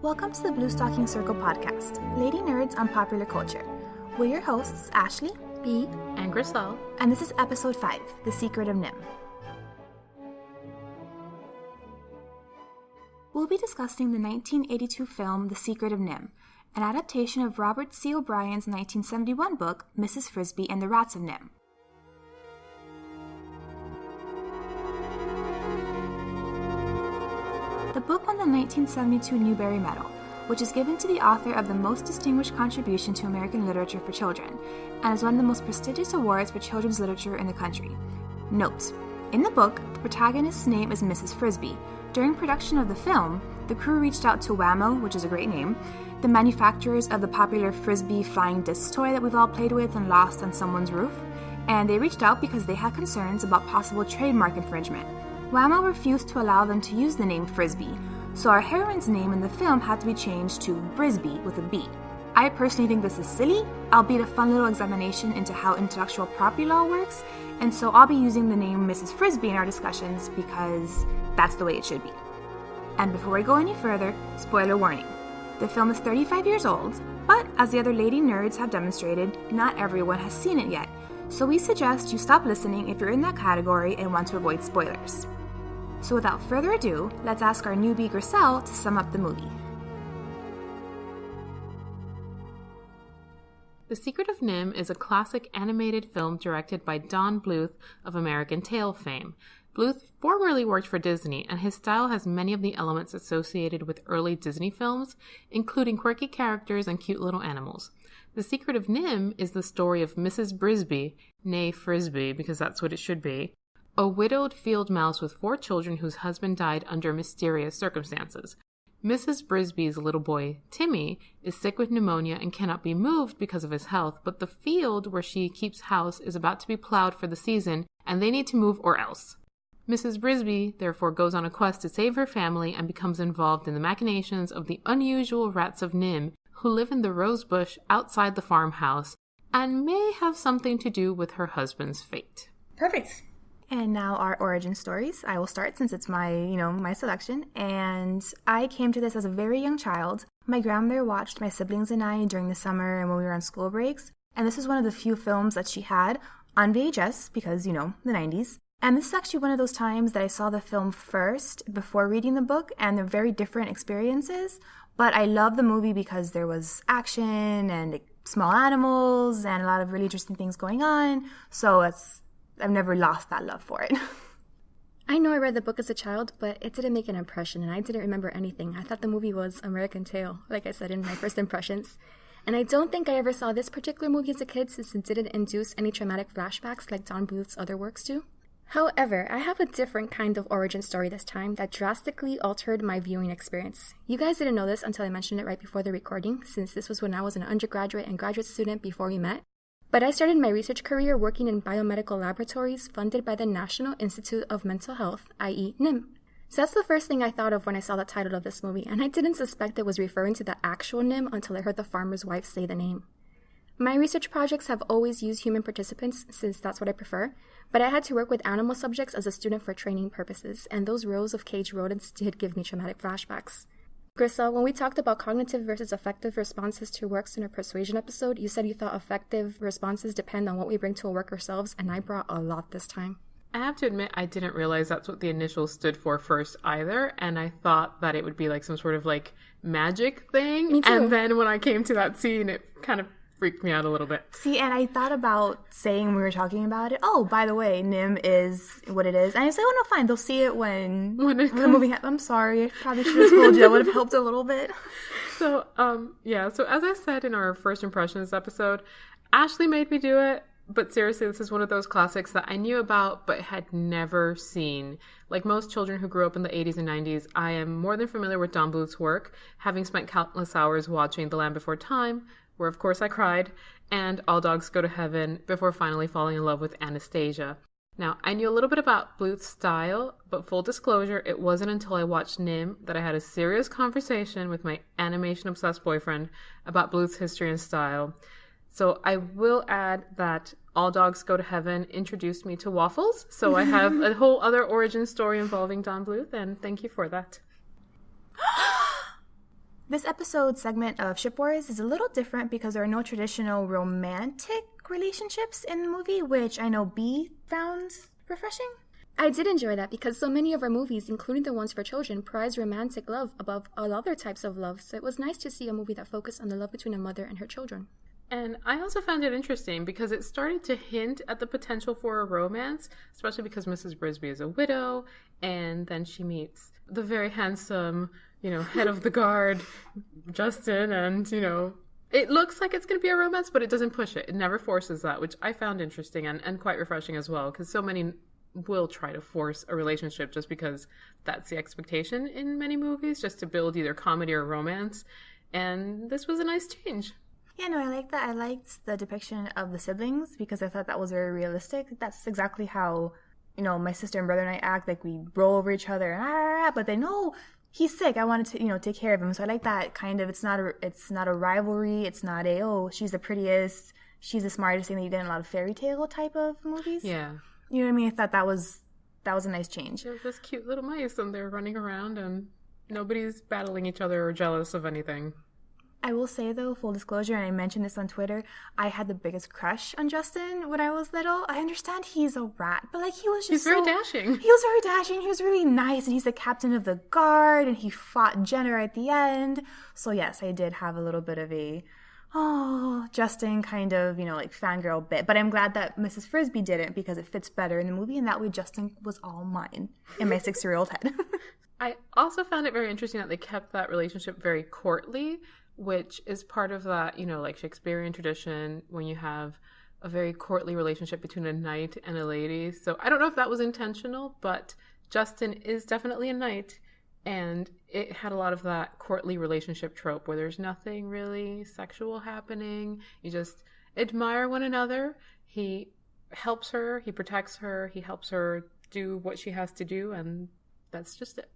Welcome to the Bluestocking Circle podcast, Lady Nerds on Popular Culture. We're your hosts, Ashley, B, and Grisel, and this is episode 5, The Secret of NIMH. We'll be discussing the 1982 film The Secret of NIMH, an adaptation of Robert C. O'Brien's 1971 book, Mrs. Frisby and the Rats of NIMH. The book won the 1972 Newbery Medal, which is given to the author of the most distinguished contribution to American literature for children, and is one of the most prestigious awards for children's literature in the country. Note: in the book, the protagonist's name is Mrs. Frisby. During production of the film, the crew reached out to Wham-O, which is a great name, the manufacturers of the popular Frisbee flying disc toy that we've all played with and lost on someone's roof, and they reached out because they had concerns about possible trademark infringement. Wham-O refused to allow them to use the name Frisbee, so our heroine's name in the film had to be changed to Brisby with a B. I personally think this is silly, albeit a fun little examination into how intellectual property law works, and so I'll be using the name Mrs. Frisby in our discussions because that's the way it should be. And before we go any further, spoiler warning. The film is 35 years old, but as the other lady nerds have demonstrated, not everyone has seen it yet, so we suggest you stop listening if you're in that category and want to avoid spoilers. So without further ado, let's ask our newbie Grisel to sum up the movie. The Secret of NIMH is a classic animated film directed by Don Bluth of American Tail fame. Bluth formerly worked for Disney, and his style has many of the elements associated with early Disney films, including quirky characters and cute little animals. The Secret of NIMH is the story of Mrs. Brisby, née Frisby because that's what it should be, a widowed field mouse with 4 children whose husband died under mysterious circumstances. Mrs. Brisby's little boy, Timmy, is sick with pneumonia and cannot be moved because of his health, but the field where she keeps house is about to be plowed for the season, and they need to move or else. Mrs. Brisby therefore goes on a quest to save her family and becomes involved in the machinations of the unusual rats of NIMH, who live in the rose bush outside the farmhouse, and may have something to do with her husband's fate. Perfect. And now our origin stories. I will start since it's my selection. And I came to this as a very young child. My grandmother watched my siblings and I during the summer and when we were on school breaks. And this is one of the few films that she had on VHS because, the 90s. And this is actually one of those times that I saw the film first before reading the book, and they're very different experiences. But I love the movie because there was action and small animals and a lot of really interesting things going on. So I've never lost that love for it. I know I read the book as a child, but it didn't make an impression, and I didn't remember anything. I thought the movie was American Tail, like I said in my first impressions. And I don't think I ever saw this particular movie as a kid since it didn't induce any traumatic flashbacks like Don Bluth's other works do. However, I have a different kind of origin story this time that drastically altered my viewing experience. You guys didn't know this until I mentioned it right before the recording, since this was when I was an undergraduate and graduate student before we met. But I started my research career working in biomedical laboratories funded by the National Institute of Mental Health, i.e. NIMH. So that's the first thing I thought of when I saw the title of this movie, and I didn't suspect it was referring to the actual NIMH until I heard the farmer's wife say the name. My research projects have always used human participants, since that's what I prefer, but I had to work with animal subjects as a student for training purposes, and those rows of caged rodents did give me traumatic flashbacks. Grisel, when we talked about cognitive versus affective responses to works in a persuasion episode, you said you thought affective responses depend on what we bring to a work ourselves, and I brought a lot this time. I have to admit, I didn't realize that's what the initials stood for first either, and I thought that it would be like some sort of like magic thing. Me too. And then when I came to that scene, it kind of freaked me out a little bit. See, and I thought about saying when we were talking about it, oh, by the way, NIMH is what it is. And I said, oh, no, fine. They'll see it when the movie happens. I'm sorry. I probably should have told you. That would have helped a little bit. So as I said in our first impressions episode, Ashley made me do it. But seriously, this is one of those classics that I knew about but had never seen. Like most children who grew up in the 80s and 90s, I am more than familiar with Don Bluth's work, having spent countless hours watching The Land Before Time, where of course I cried, and All Dogs Go to Heaven, before finally falling in love with Anastasia. Now, I knew a little bit about Bluth's style, but full disclosure, it wasn't until I watched NIMH that I had a serious conversation with my animation-obsessed boyfriend about Bluth's history and style. So I will add that All Dogs Go to Heaven introduced me to waffles, so I have a whole other origin story involving Don Bluth, and thank you for that. This episode segment of Ship Wars is a little different because there are no traditional romantic relationships in the movie, which I know B found refreshing. I did enjoy that because so many of our movies, including the ones for children, prize romantic love above all other types of love. So it was nice to see a movie that focused on the love between a mother and her children. And I also found it interesting because it started to hint at the potential for a romance, especially because Mrs. Brisby is a widow, and then she meets the very handsome, head of the guard, Justin, and, it looks like it's going to be a romance, but it doesn't push it. It never forces that, which I found interesting and quite refreshing as well, because so many will try to force a relationship just because that's the expectation in many movies, just to build either comedy or romance. And this was a nice change. Yeah, no, I like that. I liked the depiction of the siblings because I thought that was very realistic. That's exactly how, my sister and brother and I act. Like, we roll over each other, but then, no, he's sick. I wanted to, take care of him. So I like that kind of, it's not a rivalry. It's not she's the prettiest, she's the smartest thing that you get in a lot of fairy tale type of movies. Yeah. You know what I mean? I thought that was a nice change. They're just cute little mice, and they're running around, and nobody's battling each other or jealous of anything. I will say, though, full disclosure, and I mentioned this on Twitter, I had the biggest crush on Justin when I was little. I understand he's a rat, but, he was just He's very dashing. He was very dashing. He was really nice, and he's the captain of the guard, and he fought Jenner at the end. So, yes, I did have a little bit of a... Justin kind of, fangirl bit. But I'm glad that Mrs. Frisby didn't because it fits better in the movie, and that way Justin was all mine in my 6-year-old head. I also found it very interesting that they kept that relationship very courtly, which is part of that, Shakespearean tradition when you have a very courtly relationship between a knight and a lady. So I don't know if that was intentional, but Justin is definitely a knight. And it had a lot of that courtly relationship trope where there's nothing really sexual happening. You just admire one another. He helps her. He protects her. He helps her do what she has to do. And that's just it.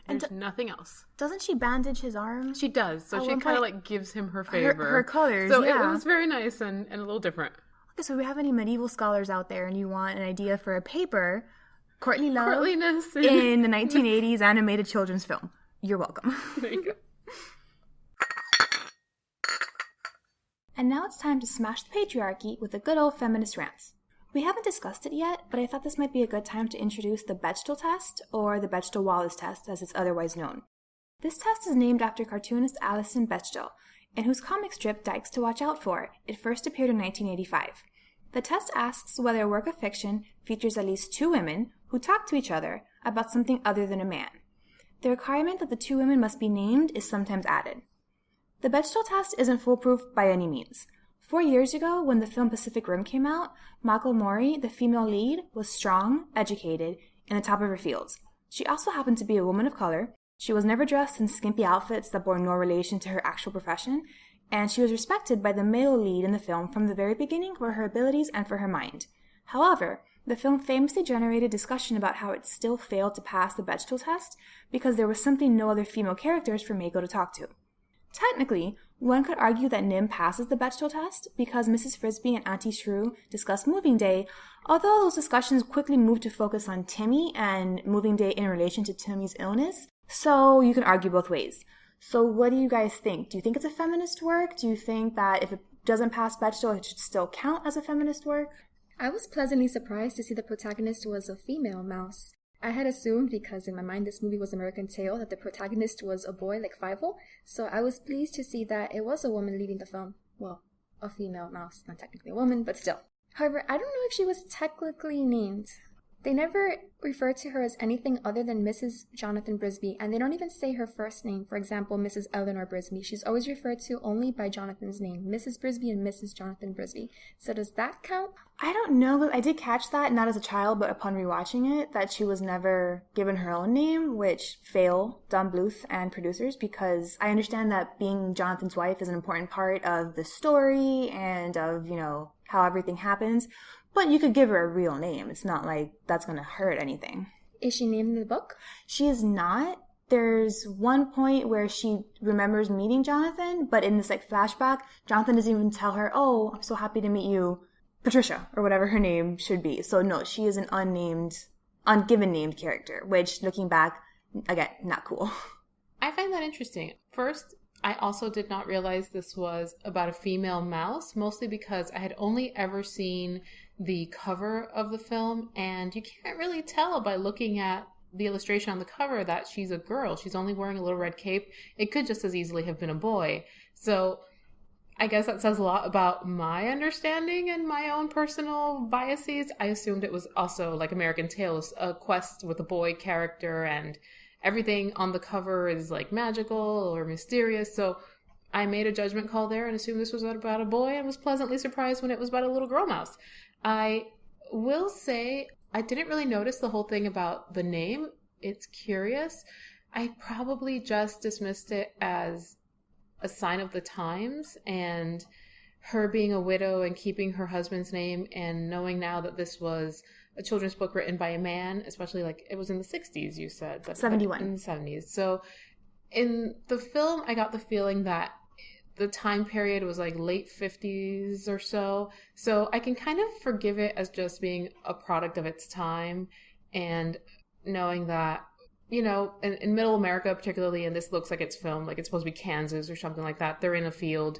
There's nothing else. Doesn't she bandage his arm? She does. So she kind of gives him her favor. Her colors, so yeah. It was very nice and a little different. Okay, so if we have any medieval scholars out there and you want an idea for a paper... Courtly love Courtliness in the 1980s animated children's film. You're welcome. There you go. And now it's time to smash the patriarchy with a good old feminist rant. We haven't discussed it yet, but I thought this might be a good time to introduce the Bechdel test, or the Bechdel-Wallace test as it's otherwise known. This test is named after cartoonist Alison Bechdel, in whose comic strip Dykes to Watch Out For. It first appeared in 1985. The test asks whether a work of fiction features at least 2 women who talk to each other about something other than a man. The requirement that the 2 women must be named is sometimes added. The Bechdel test isn't foolproof by any means. 4 years ago, when the film Pacific Rim came out, Mako Mori, the female lead, was strong, educated, and the top of her fields. She also happened to be a woman of color. She was never dressed in skimpy outfits that bore no relation to her actual profession, and she was respected by the male lead in the film from the very beginning for her abilities and for her mind. However, the film famously generated discussion about how it still failed to pass the Bechdel test because there was simply no other female characters for Mako to talk to. Technically, one could argue that NIMH passes the Bechdel test because Mrs. Frisby and Auntie Shrew discuss Moving Day, although those discussions quickly moved to focus on Timmy and Moving Day in relation to Timmy's illness, so you can argue both ways. So what do you guys think? Do you think it's a feminist work? Do you think that if it doesn't pass Bechdel, it should still count as a feminist work? I was pleasantly surprised to see the protagonist was a female mouse. I had assumed, because in my mind this movie was American Tail, that the protagonist was a boy like Fievel, so I was pleased to see that it was a woman leading the film. Well, a female mouse, not technically a woman, but still. However, I don't know if she was technically named. They never refer to her as anything other than Mrs. Jonathan Brisby, and they don't even say her first name. For example, Mrs. Eleanor Brisby. She's always referred to only by Jonathan's name, Mrs. Brisby and Mrs. Jonathan Brisby. So does that count? I don't know. I did catch that, not as a child, but upon rewatching it, that she was never given her own name, which fail Don Bluth and producers, because I understand that being Jonathan's wife is an important part of the story and of, how everything happens. But you could give her a real name. It's not like that's going to hurt anything. Is she named in the book? She is not. There's one point where she remembers meeting Jonathan, but in this flashback, Jonathan doesn't even tell her, "Oh, I'm so happy to meet you, Patricia," or whatever her name should be. So no, she is an ungiven named character, which looking back, again, not cool. I find that interesting. First, I also did not realize this was about a female mouse, mostly because I had only ever seen the cover of the film, and you can't really tell by looking at the illustration on the cover that she's a girl. She's only wearing a little red cape. It could just as easily have been a boy. So I guess that says a lot about my understanding and my own personal biases. I assumed it was also like American Tales, a quest with a boy character, and everything on the cover is like magical or mysterious. So I made a judgment call there and assumed this was about a boy, and was pleasantly surprised when it was about a little girl mouse. I will say I didn't really notice the whole thing about the name. It's curious. I probably just dismissed it as a sign of the times, and her being a widow and keeping her husband's name, and knowing now that this was a children's book written by a man, especially like it was in the 60s, you said. 71. In the 70s. So in the film, I got the feeling that the time period was like late 50s or so. So I can kind of forgive it as just being a product of its time, and knowing that, you know, in middle America particularly, and this looks like it's filmed, like it's supposed to be Kansas or something like that. They're in a field.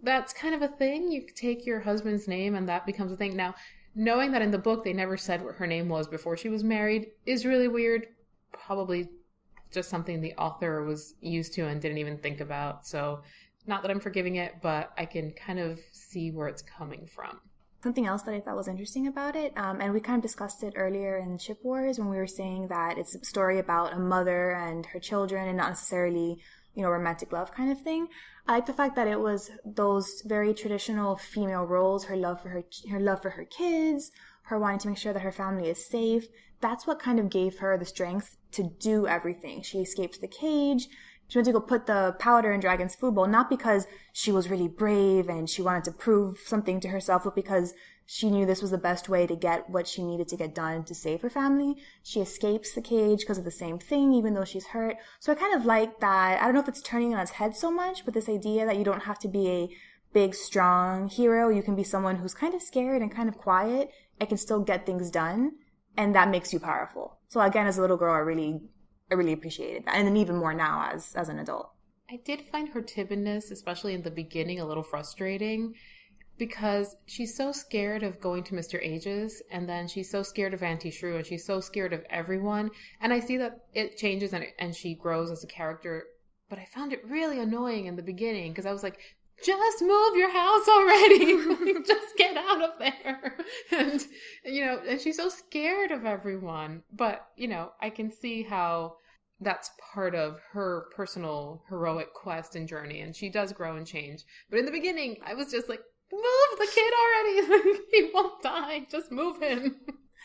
That's kind of a thing. You take your husband's name and that becomes a thing. Now, knowing that in the book they never said what her name was before she was married is really weird. Probably just something the author was used to and didn't even think about. So not that I'm forgiving it, but I can kind of see where it's coming from. Something else that I thought was interesting about it, and we kind of discussed it earlier in Ship Wars when we were saying that it's a story about a mother and her children and not necessarily, you know, romantic love kind of thing. I like the fact that it was those very traditional female roles, her love for her kids, her wanting to make sure that her family is safe. That's what kind of gave her the strength to do everything. She escapes the cage. She went to go put the powder in Dragon's food bowl, not because she was really brave and she wanted to prove something to herself, but because she knew this was the best way to get what she needed to get done to save her family. She escapes the cage because of the same thing, even though she's hurt. So I kind of like that. I don't know if it's turning on its head so much, but this idea that you don't have to be a big, strong hero. You can be someone who's kind of scared and kind of quiet and can still get things done. And that makes you powerful. So again, as a little girl, I really appreciated that. And then even more now as an adult. I did find her timidness, especially in the beginning, a little frustrating, because she's so scared of going to Mr. Age's, and then she's so scared of Auntie Shrew, and she's so scared of everyone. And I see that it changes and she grows as a character, but I found it really annoying in the beginning, because I was like, just move your house already. Just get out of there. And, you know, and she's so scared of everyone. But, you know, I can see how that's part of her personal heroic quest and journey. And she does grow and change. But in the beginning, I was just like, move the kid already. He won't die. Just move him.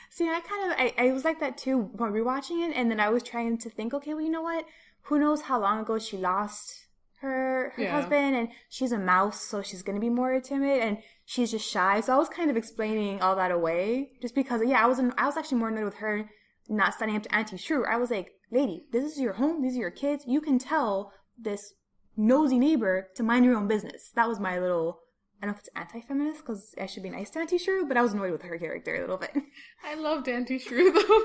See, I was like that too when rewatching it. And then I was trying to think, okay, well, you know what? Who knows how long ago she lost her husband, and she's a mouse, so she's going to be more timid, and she's just shy. So I was kind of explaining all that away, just because, I was actually more annoyed with her not standing up to Auntie Shrew. I was like, lady, this is your home, these are your kids. You can tell this nosy neighbor to mind your own business. That was my little, I don't know if it's anti-feminist, because I should be nice to Auntie Shrew, but I was annoyed with her character a little bit. I loved Auntie Shrew, though.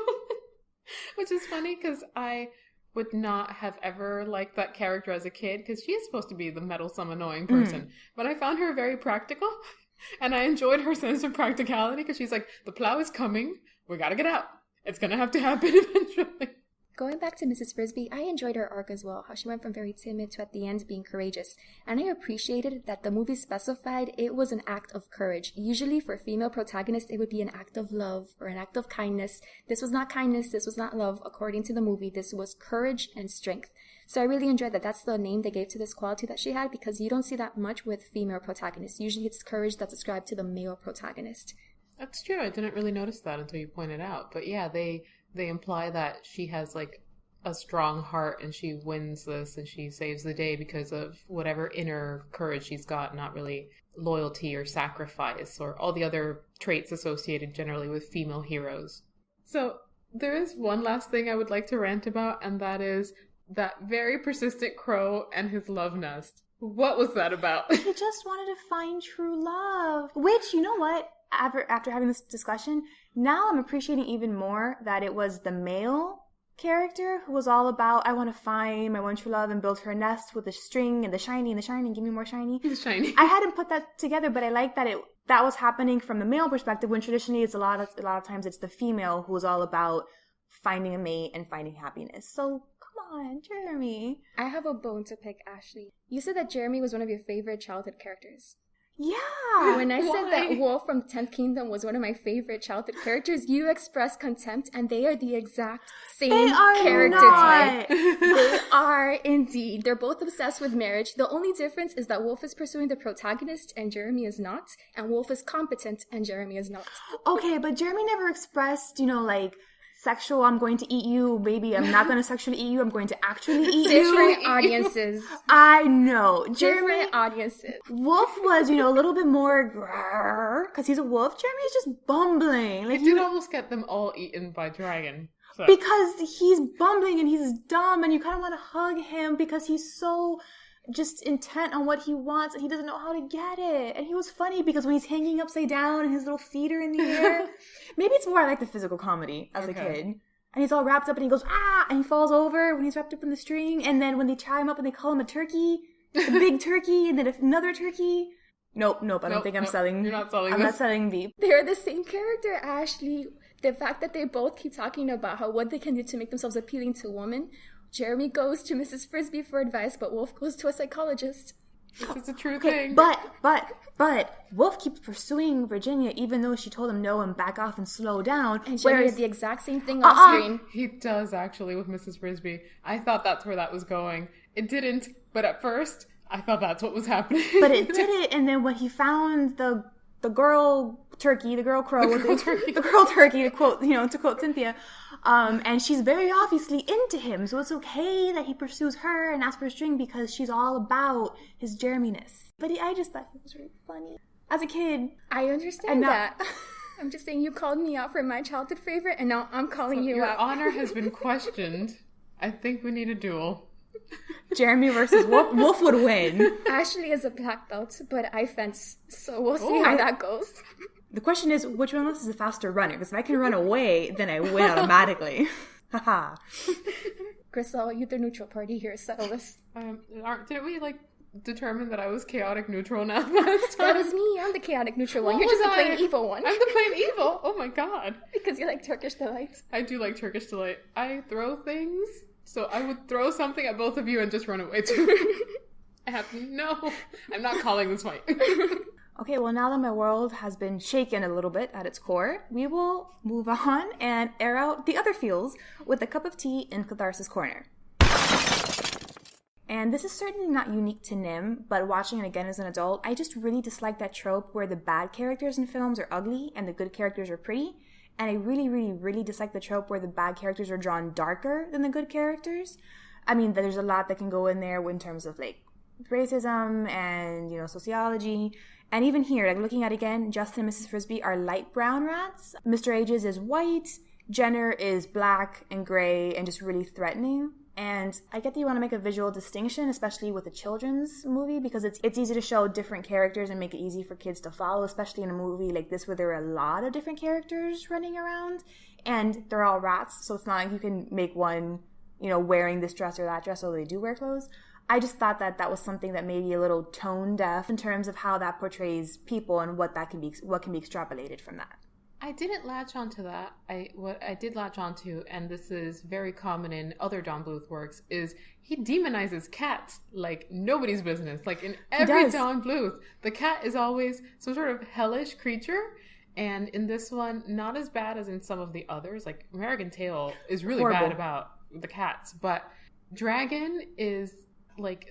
Which is funny, because I would not have ever liked that character as a kid, because she is supposed to be the meddlesome, annoying person. But I found her very practical, and I enjoyed her sense of practicality, because she's like, the plow is coming, we gotta get out. It's gonna have to happen eventually. Going back to Mrs. Frisbee, I enjoyed her arc as well, how she went from very timid to at the end being courageous. And I appreciated that the movie specified it was an act of courage. Usually for female protagonists, it would be an act of love or an act of kindness. This was not kindness, this was not love. According to the movie, this was courage and strength. So I really enjoyed that. That's the name they gave to this quality that she had, because you don't see that much with female protagonists. Usually it's courage that's ascribed to the male protagonist. That's true. I didn't really notice that until you pointed out. But yeah, they imply that she has like a strong heart and she wins this and she saves the day because of whatever inner courage she's got, not really loyalty or sacrifice or all the other traits associated generally with female heroes. So there is one last thing I would like to rant about, and that is that very persistent crow and his love nest. What was that about? He just wanted to find true love. Which, you know what? After having this discussion, now I'm appreciating even more that it was the male character who was all about, I want to find my one true love and build her a nest with a string and the shiny, give me more shiny. The shiny. I hadn't put that together, but I like that that was happening from the male perspective, when traditionally it's a lot of times it's the female who is all about finding a mate and finding happiness. So come on, Jeremy. I have a bone to pick, Ashley. You said that Jeremy was one of your favorite childhood characters. Yeah. When I said Why? that Wolf from the 10th Kingdom was one of my favorite childhood characters, you expressed contempt, and they are the exact same character type. They are indeed. They're both obsessed with marriage. The only difference is that Wolf is pursuing the protagonist and Jeremy is not, and Wolf is competent and Jeremy is not. Okay, but Jeremy never expressed, like, sexual, I'm going to eat you, baby, I'm not going to sexually eat you, I'm going to actually eat you. Different audiences. I know. Jeremy, Different audiences. Wolf was, a little bit more, because he's a wolf. Jeremy's just bumbling. It did almost get them all eaten by dragon. So. Because he's bumbling and he's dumb and you kind of want to hug him because he's so just intent on what he wants and he doesn't know how to get it. And he was funny because when he's hanging upside down and his little feet are in the air, maybe it's more I like the physical comedy as a kid. And he's all wrapped up and he goes, ah, and he falls over when he's wrapped up in the string. And then when they tie him up and they call him a turkey, a big turkey, and then another turkey. Nope, I don't think I'm selling. You're not selling I'm this. not selling Veep. They're the same character, Ashley. The fact that they both keep talking about what they can do to make themselves appealing to women. Jeremy goes to Mrs. Frisbee for advice, but Wolf goes to a psychologist. This is a true thing. But Wolf keeps pursuing Virginia even though she told him no and back off and slow down. And Jeremy did the exact same thing off screen. He does actually with Mrs. Frisbee. I thought that's where that was going. It didn't, but at first I thought that's what was happening. But it did it, and then when he found the girl turkey, the girl crow, the girl turkey, to quote Cynthia, and she's very obviously into him, so it's okay that he pursues her and asks for a string because she's all about his Jeremy-ness. But I just thought it was really funny as a kid. I understand that. I'm just saying you called me out for my childhood favorite, and now I'm calling you out. Your honor has been questioned. I think we need a duel. Jeremy versus Wolf. Wolf would win. Ashley is a black belt, but I fence, so we'll see how that goes. The question is, which one of us is a faster runner? Because if I can run away, then I win automatically. Haha. Crystal, you're the neutral party here. Settle this. Didn't we, determine that I was chaotic neutral now last time? That was me. I'm the chaotic neutral one. What You're just the was plain I? evil one. I'm the plain evil. Oh my god. Because you like Turkish delights. I do like Turkish delight. I throw things, so I would throw something at both of you and just run away too. I'm not calling this fight. Okay, well, now that my world has been shaken a little bit at its core, we will move on and air out the other feels with a cup of tea in Catharsis Corner. And this is certainly not unique to NIMH, but watching it again as an adult, I just really dislike that trope where the bad characters in films are ugly and the good characters are pretty. And I really, really, really dislike the trope where the bad characters are drawn darker than the good characters. I mean, there's a lot that can go in there in terms of, racism and, sociology. And even here, looking at it again, Justin and Mrs. Frisbee are light brown rats. Mr. Ages is white. Jenner is black and gray and just really threatening. And I get that you want to make a visual distinction, especially with a children's movie, because it's easy to show different characters and make it easy for kids to follow, especially in a movie like this where there are a lot of different characters running around. And they're all rats, so it's not like you can make one, wearing this dress or that dress, although they do wear clothes. I just thought that was something that may be a little tone deaf in terms of how that portrays people and what can be extrapolated from that. I didn't latch onto that. What I did latch onto, and this is very common in other Don Bluth works, is he demonizes cats like nobody's business. Like in every Don Bluth, the cat is always some sort of hellish creature. And in this one, not as bad as in some of the others. Like American Tail is really bad about the cats. But Dragon is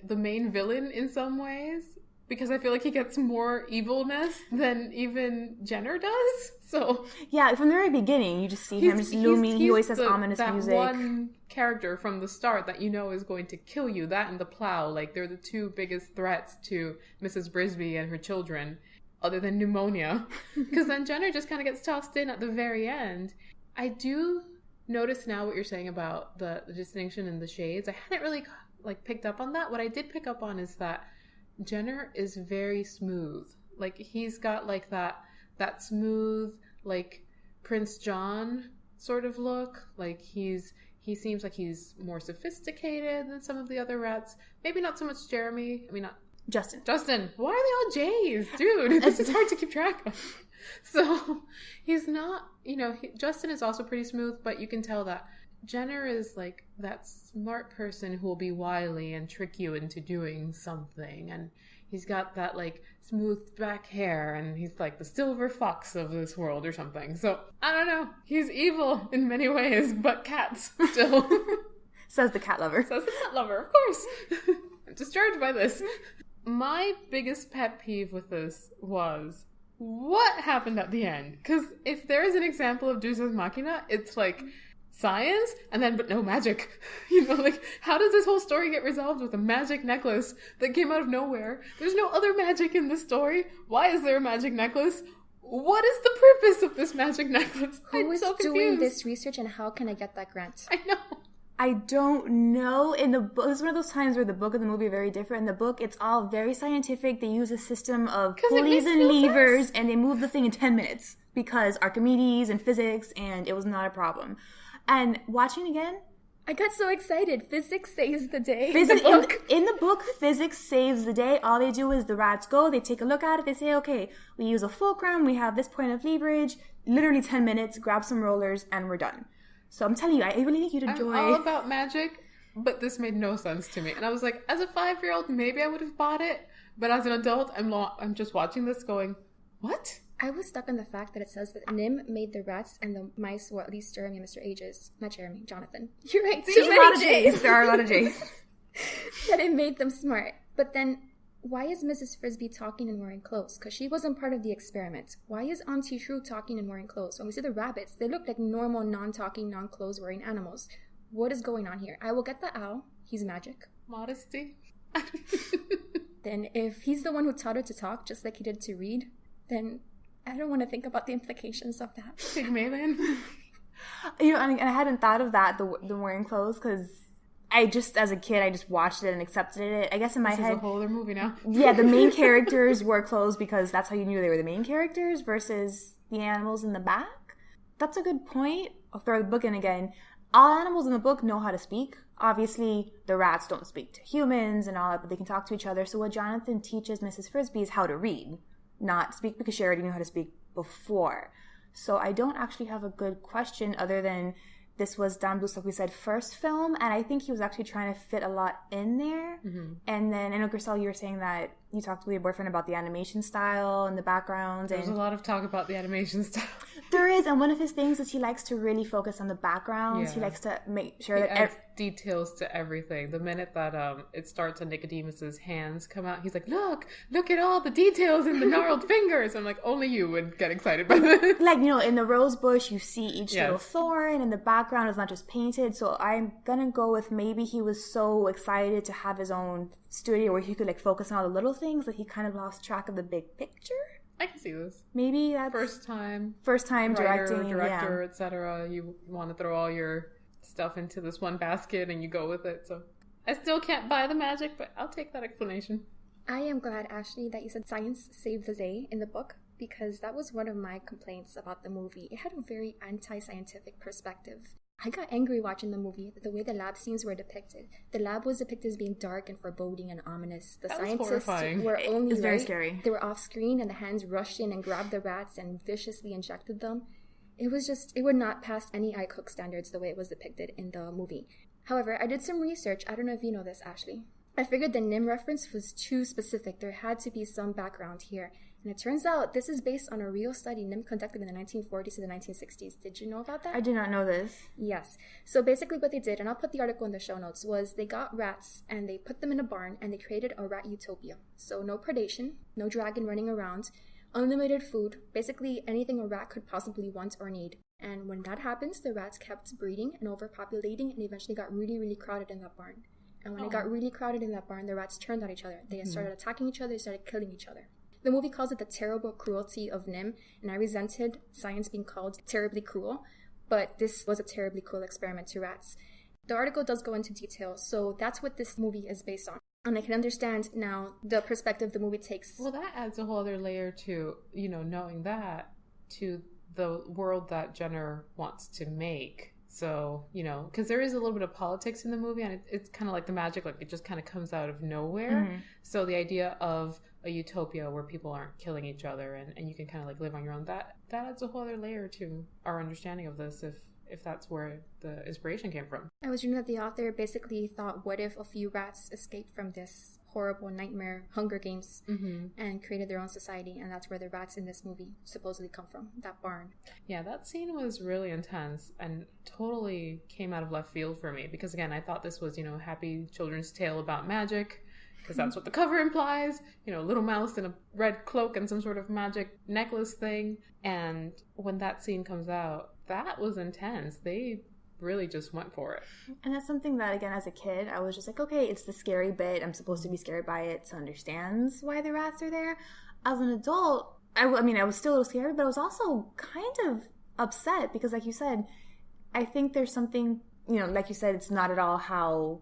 the main villain in some ways, because I feel like he gets more evilness than even Jenner does. So yeah, from the very beginning, you just see him just looming. He always has ominous music. That one character from the start that is going to kill you. That and the plow, they're the two biggest threats to Mrs. Frisbee and her children, other than pneumonia. Because then Jenner just kind of gets tossed in at the very end. I do notice now what you're saying about the distinction in the shades. I hadn't really picked up on that. What I did pick up on is that Jenner is very smooth. He's got that smooth, Prince John sort of look. He's he seems like he's more sophisticated than some of the other rats. Maybe not so much Jeremy. I mean, not Justin. Why are they all J's? Dude, this is hard to keep track of. So he's not, Justin is also pretty smooth, but you can tell that Jenner is like that smart person who will be wily and trick you into doing something. And he's got that like smooth back hair, and he's like the silver fox of this world or something. So I don't know. He's evil in many ways, but cats still. Says the cat lover. Of course. I'm disturbed by this. My biggest pet peeve with this was what happened at the end. Because if there is an example of Deus Ex Machina, it's like science and then but no magic. Like how does this whole story get resolved with a magic necklace that came out of nowhere? There's no other magic in this story. Why is there a magic necklace? What is the purpose of this magic necklace? Who is doing this research, and how can I get that grant? I know. I don't know. In the book, it's one of those times where the book and the movie are very different. In the book, it's all very scientific. They use a system of pulleys and levers, and they move the thing in 10 minutes because Archimedes and physics, and it was not a problem. And watching again, I got so excited. Physics saves the day. In the book, physics saves the day. All they do is the rats go, they take a look at it, they say, okay, we use a fulcrum, we have this point of leverage, literally 10 minutes, grab some rollers, and we're done. So I'm telling you, I really think you'd enjoy. I'm all about magic, but this made no sense to me. And I was like, as a 5-year-old, maybe I would have bought it. But as an adult, I'm just watching this going, what? I was stuck on the fact that it says that NIMH made the rats and the mice, well, at least Jeremy and Mr. Ages. Not Jeremy, Jonathan. You're right. There's a lot of J's. There are a lot of J's. That it made them smart. But then, why is Mrs. Frisbee talking and wearing clothes? Because she wasn't part of the experiment. Why is Auntie Shrew talking and wearing clothes? When we see the rabbits, they look like normal, non-talking, non-clothes wearing animals. What is going on here? I will get the owl. He's magic. Modesty. Then if he's the one who taught her to talk, just like he did to read, then I don't want to think about the implications of that. Pygmalion. I hadn't thought of that, the wearing clothes, because as a kid, I just watched it and accepted it. I guess in my head... This is a whole other movie now. Yeah, the main characters wore clothes because that's how you knew they were the main characters versus the animals in the back. That's a good point. I'll throw the book in again. All animals in the book know how to speak. Obviously, the rats don't speak to humans and all that, but they can talk to each other. So what Jonathan teaches Mrs. Frisbee is how to read, not speak, because she already knew how to speak before. So I don't actually have a good question other than this was Don Bluth's, like we said, first film, and I think he was actually trying to fit a lot in there. Mm-hmm. And then I know, Grisel, you were saying that you talked with your boyfriend about the animation style and the backgrounds. There's a lot of talk about the animation style. There is, and one of his things is he likes to really focus on the backgrounds. Yeah. He likes to make sure that adds details to everything. The minute that it starts and Nicodemus's hands come out, he's like, look at all the details in the gnarled fingers. I'm like, only you would get excited by this. Like, in the rose bush, you see each little thorn, and the background is not just painted. So I'm gonna go with maybe he was so excited to have his own studio where he could focus on all the little things that he kind of lost track of the big picture. I can see this. Maybe that's first time directing, director, etc. You want to throw all your stuff into this one basket and you go with it. So I still can't buy the magic, but I'll take that explanation. I am glad, Ashley, that you said science saved the day in the book, because that was one of my complaints about the movie. It had a very anti-scientific perspective. I got angry watching the movie, the way the lab scenes were depicted. The lab was depicted as being dark and foreboding and ominous. The scientists were only very scary. They were off screen and the hands rushed in and grabbed the rats and viciously injected them. It would not pass any iCook standards the way it was depicted in the movie. However, I did some research. I don't know if you know this, Ashley. I figured the NIMH reference was too specific. There had to be some background here. And it turns out this is based on a real study NIMH conducted in the 1940s to the 1960s. Did you know about that? I did not know this. Yes. So basically what they did, and I'll put the article in the show notes, was they got rats and they put them in a barn and they created a rat utopia. So no predation, no dragon running around, unlimited food, basically anything a rat could possibly want or need. And when that happens, the rats kept breeding and overpopulating and eventually got really, really crowded in that barn. And when it got really crowded in that barn, the rats turned on each other. They started attacking each other, they started killing each other. The movie calls it the terrible cruelty of NIMH, and I resented science being called terribly cruel, but this was a terribly cruel experiment to rats. The article does go into detail, so that's what this movie is based on. And I can understand now the perspective the movie takes. Well, that adds a whole other layer to, knowing that, to the world that Jenner wants to make. So, because there is a little bit of politics in the movie, and it's kind of like the magic, like it just kind of comes out of nowhere. Mm-hmm. So the idea of a utopia where people aren't killing each other and you can kind of like live on your own, that adds a whole other layer to our understanding of this, if that's where the inspiration came from. I was reading that the author basically thought, what if a few rats escaped from this horrible nightmare Hunger Games and created their own society, and that's where the rats in this movie supposedly come from, that barn. Yeah, that scene was really intense and totally came out of left field for me, because again, I thought this was, a happy children's tale about magic, because that's what the cover implies, little mouse in a red cloak and some sort of magic necklace thing. And when that scene comes out, that was intense. They really just went for it. And that's something that, again, as a kid, I was just like, okay, it's the scary bit. I'm supposed to be scared by it to understand why the rats are there. As an adult, I was still a little scared, but I was also kind of upset because, like you said, I think there's something, like you said, it's not at all how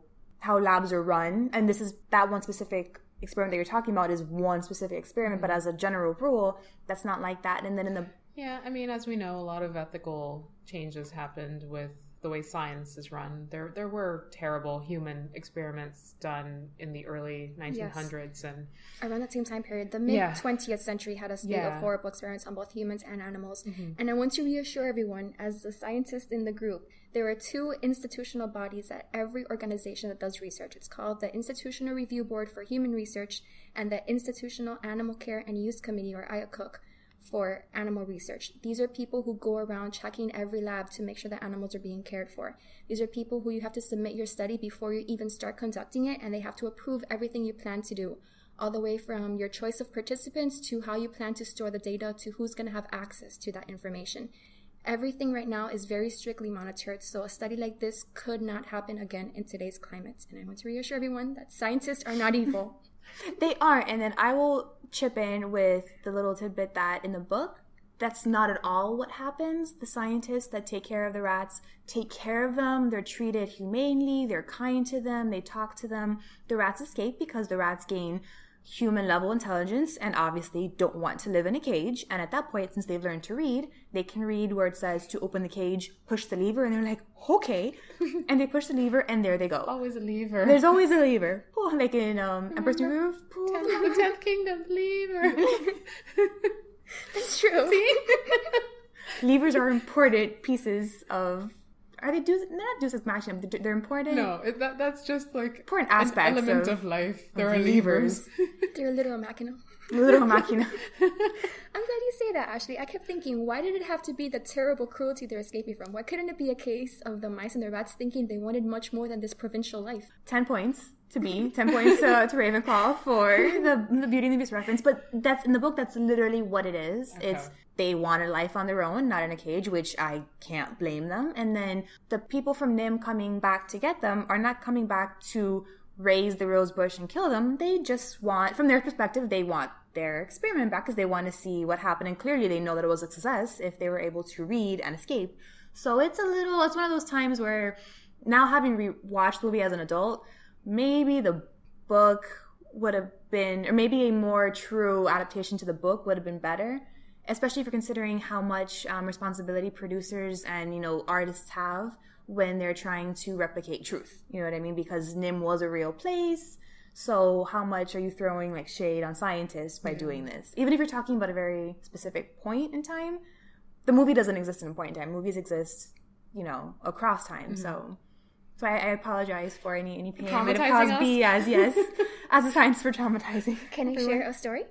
labs are run. And this is that one specific experiment that you're talking about is one specific experiment, but as a general rule, that's not like that. And then Yeah, as we know, a lot of ethical changes happened with the way science is run. There were terrible human experiments done in the early 1900s. Yes. And around that same time period, the mid-20th century had a spate of horrible experiments on both humans and animals. And I want to reassure everyone, as a scientist in the group, there are two institutional bodies at every organization that does research. It's called the Institutional Review Board for Human Research and the Institutional Animal Care and Use Committee, or IACUC, for animal research. These are people who go around checking every lab to make sure that animals are being cared for. These are people who you have to submit your study before you even start conducting it, and they have to approve everything you plan to do, all the way from your choice of participants to how you plan to store the data to who's going to have access to that information. Everything right now is very strictly monitored, so a study like this could not happen again in today's climate. And I want to reassure everyone that scientists are not evil. They aren't. And then I will chip in with the little tidbit that in the book, that's not at all what happens. The scientists that take care of the rats take care of them. They're treated humanely. They're kind to them. They talk to them. The rats escape because the rats gain human level intelligence and obviously don't want to live in a cage. And at that point, since they've learned to read, they can read where it says to open the cage, push the lever, and they're like, okay. And they push the lever and there they go. Always a lever. There's always a lever. Like in Emperor's New Groove. The 10th Kingdom, lever. That's true. Levers are important pieces of... Are they not Deus Ex Machina? They're important. No, that's just like important aspects an element of life. There are levers. They're literal machina. Literal machina. I'm glad you say that, Ashley. I kept thinking, why did it have to be the terrible cruelty they're escaping from? Why couldn't it be a case of the mice and the rats thinking they wanted much more than this provincial life? 10 points to me. 10 points to Ravenclaw for the Beauty and the Beast reference. But that's in the book. That's literally what it is. Okay. It's they wanted life on their own, not in a cage, which I can't blame them. And then the people from NIMH coming back to get them are not coming back to raise the rose bush and kill them. They just want, from their perspective, they want their experiment back because they want to see what happened. And clearly they know that it was a success if they were able to read and escape. So it's one of those times where now having rewatched the movie as an adult, maybe the book would have been, or maybe a more true adaptation to the book would have been better. Especially for considering how much responsibility producers and, artists have when they're trying to replicate truth. You know what I mean? Because NIMH was a real place. So how much are you throwing like shade on scientists by doing this? Even if you're talking about a very specific point in time, the movie doesn't exist in a point in time. Movies exist, across time. Mm-hmm. So I apologize for any pain that it caused me as a science for traumatizing. Can I share a story?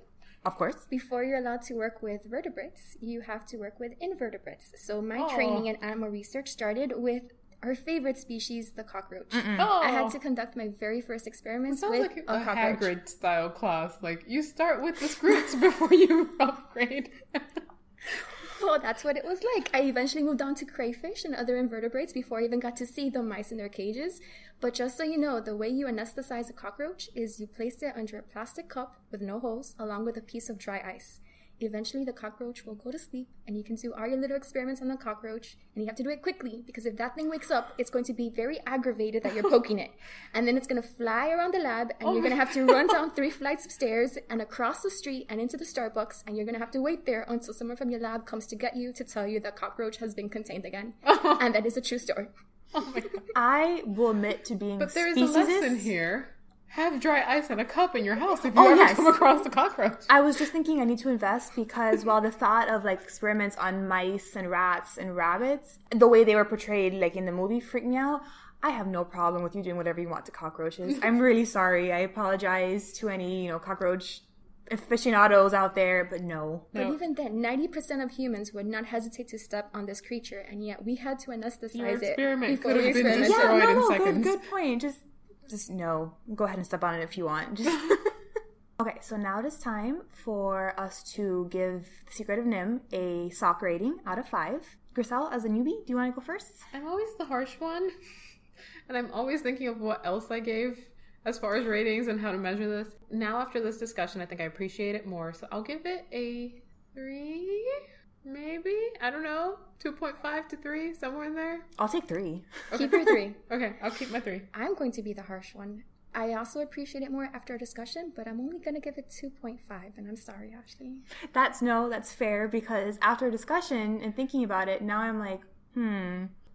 Of course. Before you're allowed to work with vertebrates, you have to work with invertebrates. So my training in animal research started with our favorite species, the cockroach. I had to conduct my very first experiments with like a cockroach. Hagrid style class. Like, you start with the Scroots before you upgrade. Well, that's what it was like. I eventually moved on to crayfish and other invertebrates before I even got to see the mice in their cages. But just so you know, the way you anesthetize a cockroach is you place it under a plastic cup with no holes, along with a piece of dry ice. eventually the cockroach will go to sleep and you can do all your little experiments on the cockroach, and you have to do it quickly because if that thing wakes up, it's going to be very aggravated that you're poking it. And then it's going to fly around the lab and you're going to have to run down 3 flights of stairs and across the street and into the Starbucks, and you're going to have to wait there until someone from your lab comes to get you to tell you that cockroach has been contained again. And that is a true story. Oh my God. I will admit to being But there is a lesson here. Have dry ice in a cup in your house if you come across a cockroach. I was just thinking I need to invest because while the thought of like experiments on mice and rats and rabbits, the way they were portrayed like in the movie freaked me out. I have no problem with you doing whatever you want to cockroaches. I'm really sorry. I apologize to any, cockroach aficionados out there, but no. But even then, 90% of humans would not hesitate to step on this creature, and yet we had to anesthetize it before we experimented. Yeah, no, good point. Just no. Go ahead and step on it if you want. Okay, so now it is time for us to give The Secret of NIMH a sock rating out of 5. Griselle, as a newbie, do you want to go first? I'm always the harsh one, and I'm always thinking of what else I gave as far as ratings and how to measure this. Now, after this discussion, I think I appreciate it more, so I'll give it a 3, maybe? I don't know. 2.5 to 3, somewhere in there. I'll take 3. Okay. Keep your 3. Okay, I'll keep my 3. I'm going to be the harsh one. I also appreciate it more after a discussion, but I'm only going to give it 2.5, and I'm sorry, Ashley. That's fair, because after a discussion and thinking about it, now I'm like,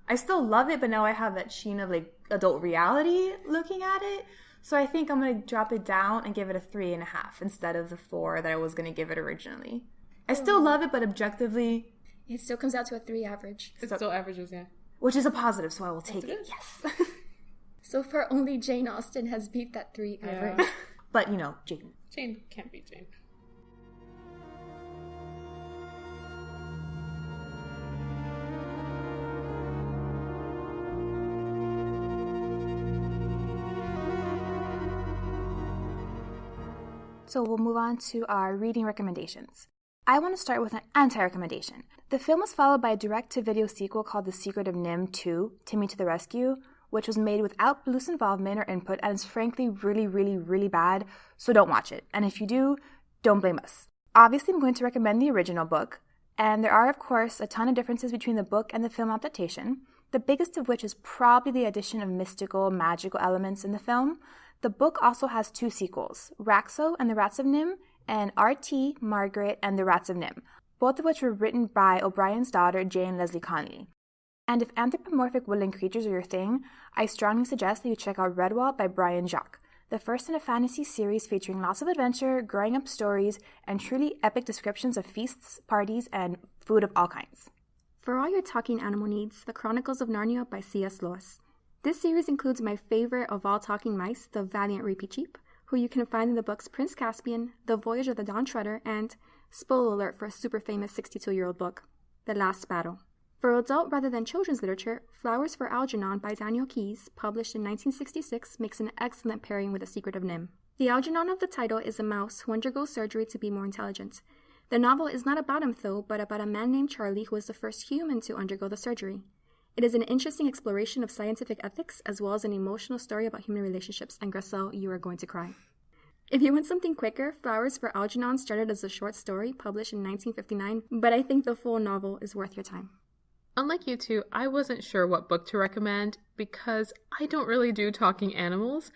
I still love it, but now I have that sheen of like adult reality looking at it. So I think I'm going to drop it down and give it a 3.5 instead of the 4 that I was going to give it originally. I still love it, but objectively... It still comes out to a 3 average. It still averages, yeah. Which is a positive, so I will take it. Yes. So far, only Jane Austen has beat that 3 average. But, Jane. Jane can't beat Jane. So we'll move on to our reading recommendations. I want to start with an anti-recommendation. The film was followed by a direct-to-video sequel called The Secret of NIMH 2, Timmy to the Rescue, which was made without Bluth's involvement or input and is frankly really, really, really bad, so don't watch it. And if you do, don't blame us. Obviously, I'm going to recommend the original book, and there are, of course, a ton of differences between the book and the film adaptation, the biggest of which is probably the addition of mystical, magical elements in the film. The book also has 2 sequels, Raxo and the Rats of NIMH, and R.T., Margaret, and the Rats of NIMH, both of which were written by O'Brien's daughter, Jane Leslie Connolly. And if anthropomorphic woodland creatures are your thing, I strongly suggest that you check out Redwall by Brian Jacques, the first in a fantasy series featuring lots of adventure, growing up stories, and truly epic descriptions of feasts, parties, and food of all kinds. For all your talking animal needs, The Chronicles of Narnia by C.S. Lewis. This series includes my favorite of all talking mice, the valiant Reepicheep, who you can find in the books Prince Caspian, The Voyage of the Dawn Treader, and, spoiler alert for a super famous 62-year-old book, The Last Battle. For adult rather than children's literature, Flowers for Algernon by Daniel Keyes, published in 1966, makes an excellent pairing with The Secret of NIMH. The Algernon of the title is a mouse who undergoes surgery to be more intelligent. The novel is not about him though, but about a man named Charlie who was the first human to undergo the surgery. It is an interesting exploration of scientific ethics as well as an emotional story about human relationships, and Griselle, you are going to cry. If you want something quicker, Flowers for Algernon started as a short story published in 1959, but I think the full novel is worth your time. Unlike you two, I wasn't sure what book to recommend because I don't really do talking animals.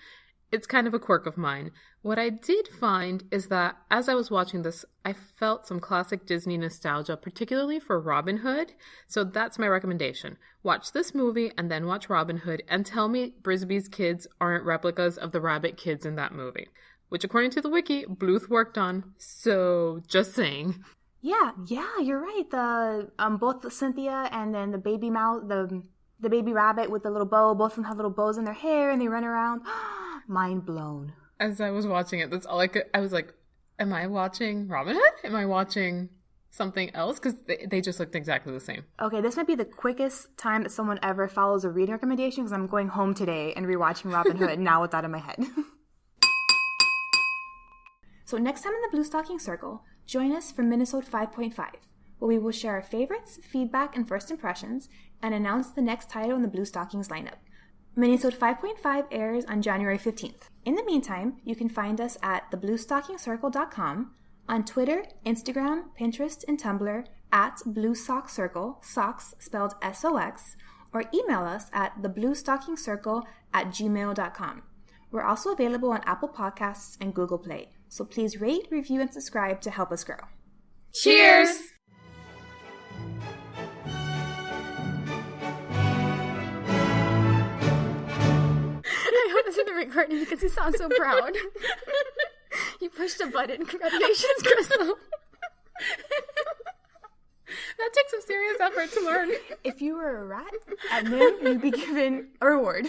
It's kind of a quirk of mine. What I did find is that as I was watching this, I felt some classic Disney nostalgia, particularly for Robin Hood. So that's my recommendation. Watch this movie and then watch Robin Hood and tell me Brisby's kids aren't replicas of the rabbit kids in that movie, which according to the wiki, Bluth worked on. So just saying. Yeah, you're right. The both Cynthia and then the baby mouse, the baby rabbit with the little bow, both of them have little bows in their hair and they run around. Mind blown. As I was watching it, that's all I was like, am I watching Robin Hood? Am I watching something else? Because they just looked exactly the same. Okay, this might be the quickest time that someone ever follows a reading recommendation because I'm going home today and rewatching Robin Hood now with that in my head. So next time in the Bluestocking Circle, join us for Minnesota 5.5, where we will share our favorites, feedback, and first impressions, and announce the next title in the Bluestockings lineup. Minnesota 5.5 airs on January 15th. In the meantime, you can find us at thebluestockingcircle.com, On Twitter, Instagram, Pinterest, and Tumblr at Blue Sock Circle, socks spelled SOX, or email us at thebluestockingcircle@gmail.com. We're also available on Apple Podcasts and Google Play, so please rate, review, and subscribe to help us grow. Cheers! I hope this isn't recording because you sound so proud. You pushed a button. Congratulations, Crystal. That takes some serious effort to learn. If you were a rat at NIMH, you'd be given a reward.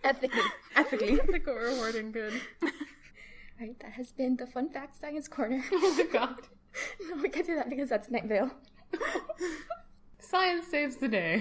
Ethically. Ethical, rewarding, good. Alright, that has been the Fun Fact Science Corner. Oh my god. No, we can't do that because that's Night Vale. Science saves the day.